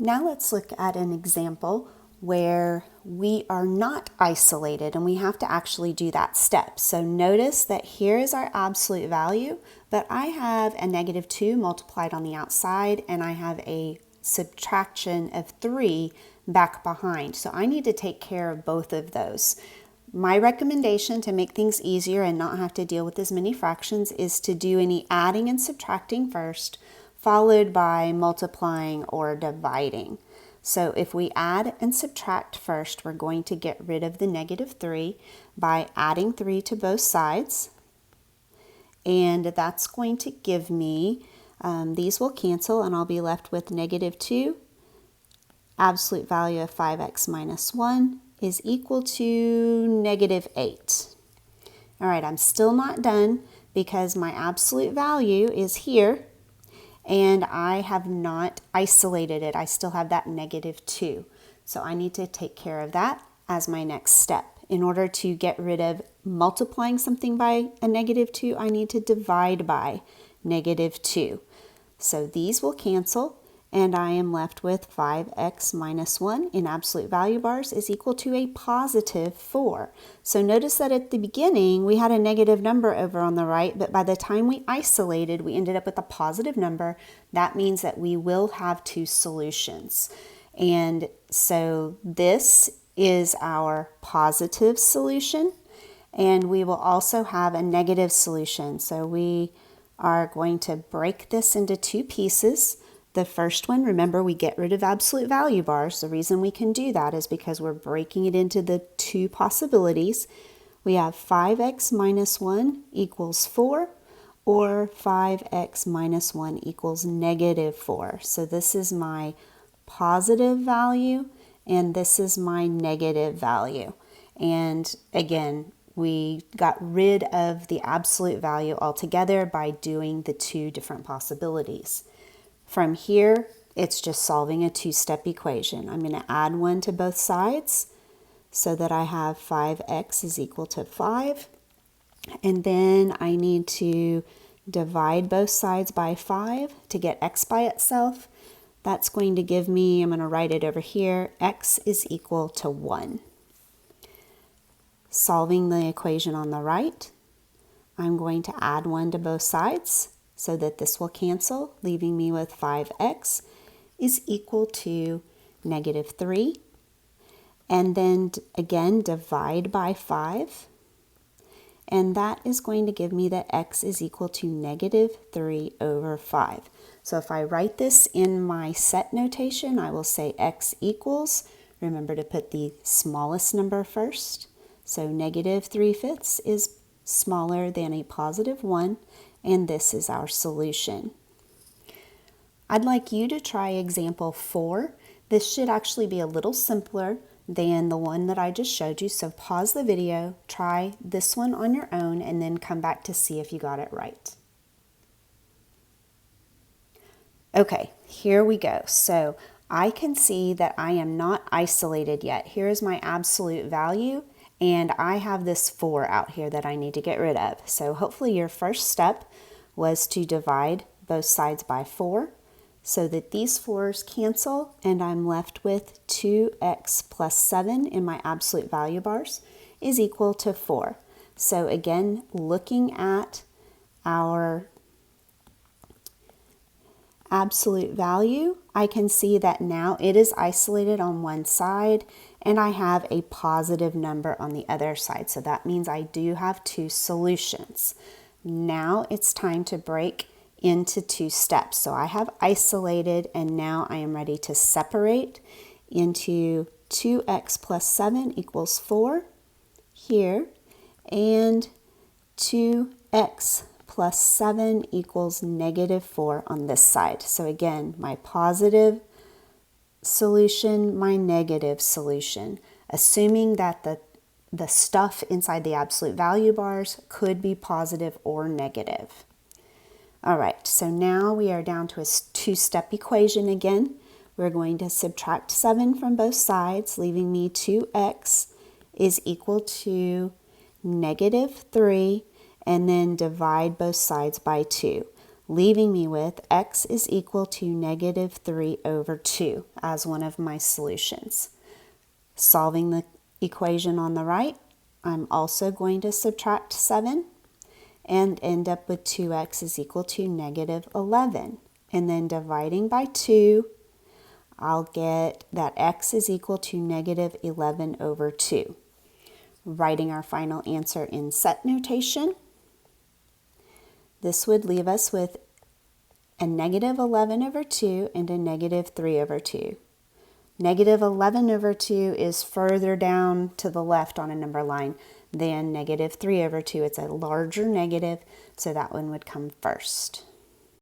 Now let's look at an example where we are not isolated and we have to actually do that step. So notice that here is our absolute value, but I have a -2 multiplied on the outside and I have a subtraction of 3 back behind. So I need to take care of both of those. My recommendation to make things easier and not have to deal with as many fractions is to do any adding and subtracting first, followed by multiplying or dividing. So if we add and subtract first, we're going to get rid of the -3 by adding 3 to both sides. And that's going to give me, these will cancel and I'll be left with -2. Absolute value of 5x minus 1 is equal to -8. All right, I'm still not done because my absolute value is here and I have not isolated it. I still have that -2. So I need to take care of that as my next step. In order to get rid of multiplying something by a -2, I need to divide by -2. So these will cancel and I am left with 5x minus 1 in absolute value bars is equal to a +4. So notice that at the beginning we had a negative number over on the right, but by the time we isolated, we ended up with a positive number. That means that we will have two solutions. And so this is our positive solution, and we will also have a negative solution. So we are going to break this into two pieces. The first one, remember, we get rid of absolute value bars. The reason we can do that is because we're breaking it into the two possibilities. We have 5x minus 1 equals 4, or 5x minus 1 equals -4. So this is my positive value, and this is my negative value. And again, we got rid of the absolute value altogether by doing the two different possibilities. From here, it's just solving a two-step equation. I'm going to add 1 to both sides so that I have 5x is equal to 5. And then I need to divide both sides by 5 to get x by itself. That's going to give me, I'm going to write it over here, x is equal to 1. Solving the equation on the right, I'm going to add 1 to both sides so that this will cancel, leaving me with 5x is equal to -3. And then again, divide by 5. And that is going to give me that x is equal to -3 over 5. So if I write this in my set notation, I will say x equals, remember to put the smallest number first. So -3/5 is smaller than a +1, and this is our solution. I'd like you to try example 4. This should actually be a little simpler than the one that I just showed you. So pause the video, try this one on your own, and then come back to see if you got it right. Okay, here we go. So I can see that I am not isolated yet. Here is my absolute value, and I have this 4 out here that I need to get rid of. So hopefully your first step was to divide both sides by 4 so that these 4's cancel, and I'm left with 2x plus 7 in my absolute value bars is equal to 4. So again, looking at our absolute value, I can see that now it is isolated on one side and I have a positive number on the other side. So that means I do have two solutions. Now it's time to break into two steps. So I have isolated and now I am ready to separate into 2x plus 7 equals 4 here, and 2x plus 7 equals -4 on this side. So again, my positive solution, my negative solution, assuming that the stuff inside the absolute value bars could be positive or negative. All right, so now we are down to a two-step equation again. We're going to subtract 7 from both sides, leaving me 2x is equal to -3, and then divide both sides by 2, leaving me with x is equal to negative 3 over 2 as one of my solutions. Solving the equation on the right, I'm also going to subtract 7 and end up with 2x is equal to negative 11. And then dividing by 2, I'll get that x is equal to negative 11 over 2. Writing our final answer in set notation, this would leave us with a negative 11 over 2 and a negative 3 over 2. Negative 11 over 2 is further down to the left on a number line than negative 3 over 2. It's a larger negative, so that one would come first.